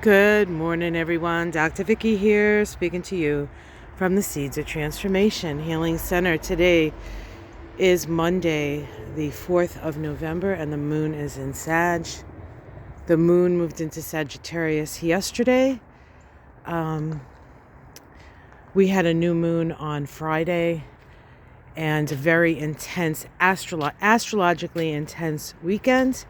Good morning, everyone. Dr. Vicky here, speaking to you from the Seeds of Transformation Healing Center. Today is Monday, the 4th of November, and the moon is in Sag. The moon moved into Sagittarius yesterday. We had a new moon on Friday and a very intense, astrologically intense weekend.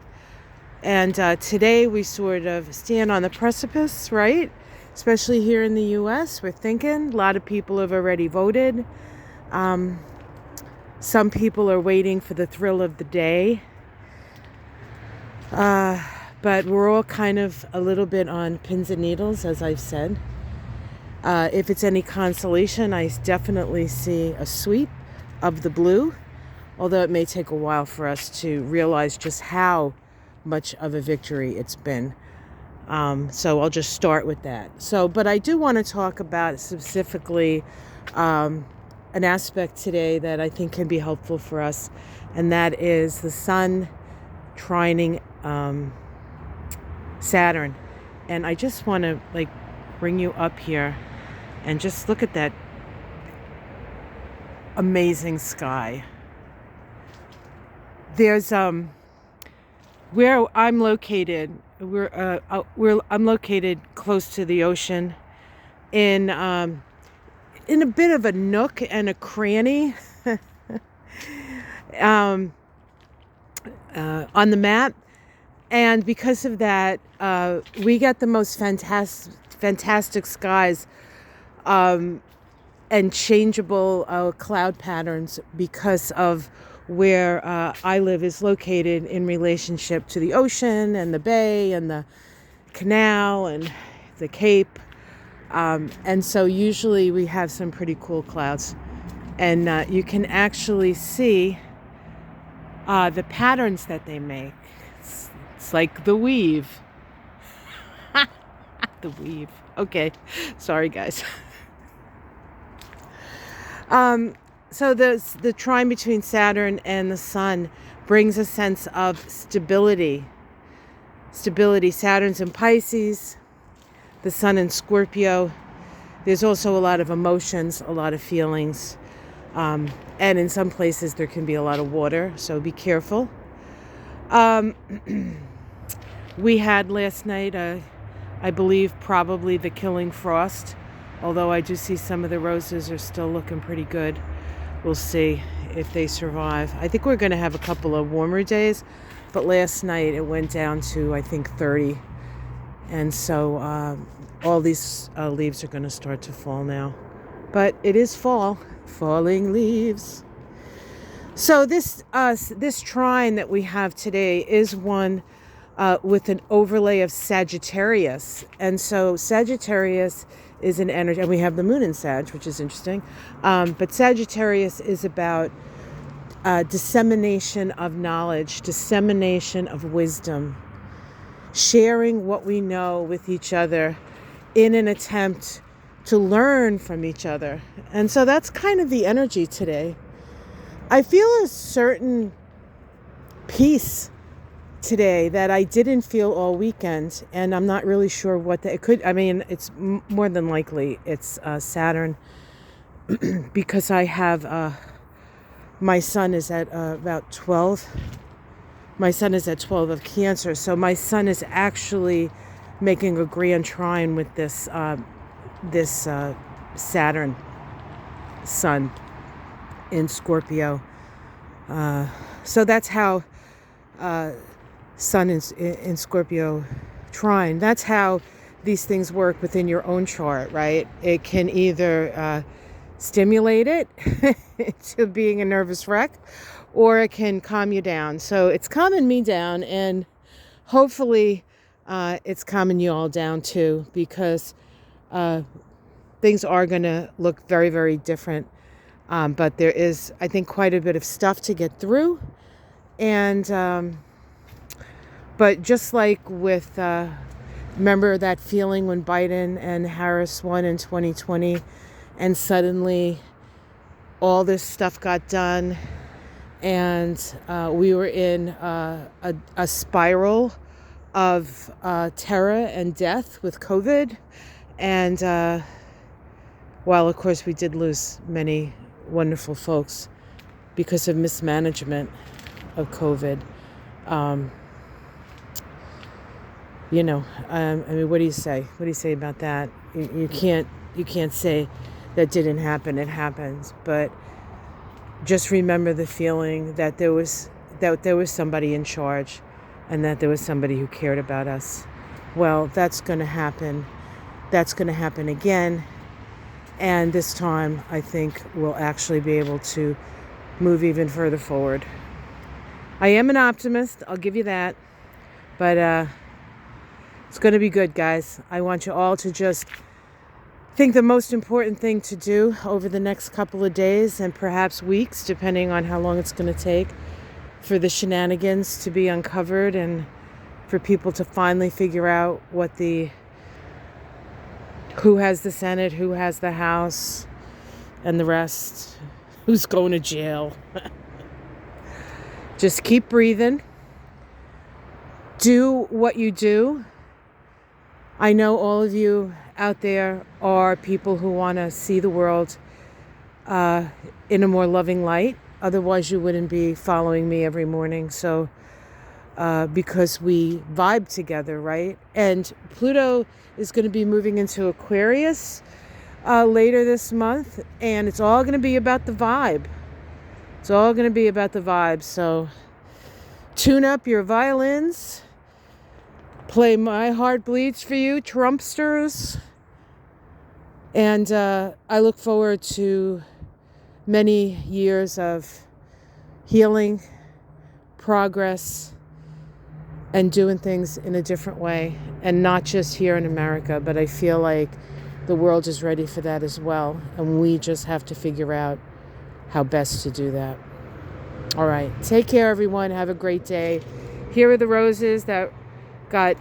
And today we sort of stand on the precipice, right? Especially here in the U.S., we're thinking. A lot of people have already voted. Some people are waiting for the thrill of the day. But we're all kind of a little bit on pins and needles, as I've said. If it's any consolation, I definitely see a sweep of the blue, although it may take a while for us to realize just how much of a victory it's been. So I'll just start with that. But I do want to talk about specifically an aspect today that I think can be helpful for us, and that is the sun trining Saturn. And I just want to bring you up here and just look at that amazing sky. There's where I'm located, I'm located close to the ocean, in a bit of a nook and a cranny on the map, and because of that, we get the most fantastic skies and changeable cloud patterns because of where I live is located in relationship to the ocean and the bay and the canal and the Cape. And so usually we have some pretty cool clouds. And you can actually see the patterns that they make. It's like the weave. The weave. Okay. Sorry, guys. So the trine between Saturn and the sun brings a sense of stability. Saturn's in Pisces, the sun in Scorpio. There's also a lot of emotions, a lot of feelings. And in some places there can be a lot of water, so be careful. We had last night, I believe, probably the killing frost. Although I do see some of the roses are still looking pretty good. We'll see if they survive. I think we're going to have a couple of warmer days, but last night it went down to, I think, 30. And so all these leaves are going to start to fall now. But it is fall, falling leaves. So this trine that we have today is one with an overlay of Sagittarius. And so Sagittarius is an energy, and we have the moon in Sag, which is interesting. But Sagittarius is about dissemination of knowledge, dissemination of wisdom, sharing what we know with each other in an attempt to learn from each other. And so that's kind of the energy today. I feel a certain peace today that I didn't feel all weekend, and I'm not really sure what it could. I mean, it's more than likely it's Saturn, because I have my sun is at about 12. My sun is at 12 of Cancer, so my sun is actually making a grand trine with this Saturn sun in Scorpio. So that's how sun in Scorpio trine. That's how these things work within your own chart, right? It can either stimulate it to being a nervous wreck, or it can calm you down. So it's calming me down, and hopefully it's calming you all down too, because things are going to look very, very different. But there is, I think, quite a bit of stuff to get through. And but just like with, remember that feeling when Biden and Harris won in 2020, and suddenly all this stuff got done, and we were in a spiral of terror and death with COVID. And while, of course, we did lose many wonderful folks because of mismanagement of COVID. I mean, what do you say? What do you say about that? You can't say that didn't happen. It happens. But just remember the feeling that there was somebody in charge and that there was somebody who cared about us. Well, that's going to happen. That's going to happen again. And this time, I think we'll actually be able to move even further forward. I am an optimist. I'll give you that. But it's going to be good, guys. I want you all to just think the most important thing to do over the next couple of days and perhaps weeks, depending on how long it's going to take, for the shenanigans to be uncovered and for people to finally figure out who has the Senate, who has the House, and the rest, who's going to jail. Just keep breathing. Do what you do. I know all of you out there are people who want to see the world in a more loving light. Otherwise, you wouldn't be following me every morning. So, because we vibe together, right? And Pluto is going to be moving into Aquarius later this month. And it's all going to be about the vibe. It's all going to be about the vibe. So, tune up your violins. Play My Heart Bleeds for You, Trumpsters. And I look forward to many years of healing, progress, and doing things in a different way. And not just here in America, but I feel like the world is ready for that as well. And we just have to figure out how best to do that. All right. Take care, everyone. Have a great day. Here are the roses that got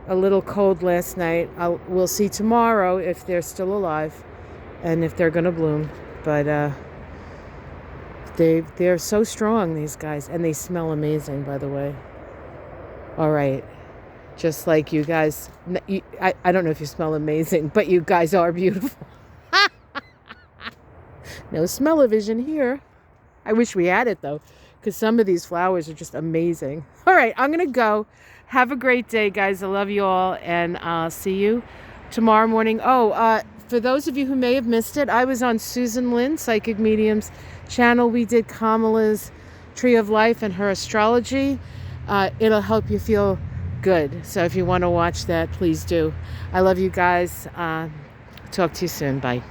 a little cold last night. We'll see tomorrow if they're still alive and if they're going to bloom. But they're so strong, these guys. And they smell amazing, by the way. All right. Just like you guys. I don't know if you smell amazing, but you guys are beautiful. No smell-o-vision here. I wish we had it, though, because some of these flowers are just amazing. All right, I'm going to go. Have a great day, guys. I love you all, and I'll see you tomorrow morning. For those of you who may have missed it, I was on Susan Lynn, Psychic Medium's channel. We did Kamala's Tree of Life and her astrology. It'll help you feel good. So if you want to watch that, please do. I love you guys. Talk to you soon. Bye.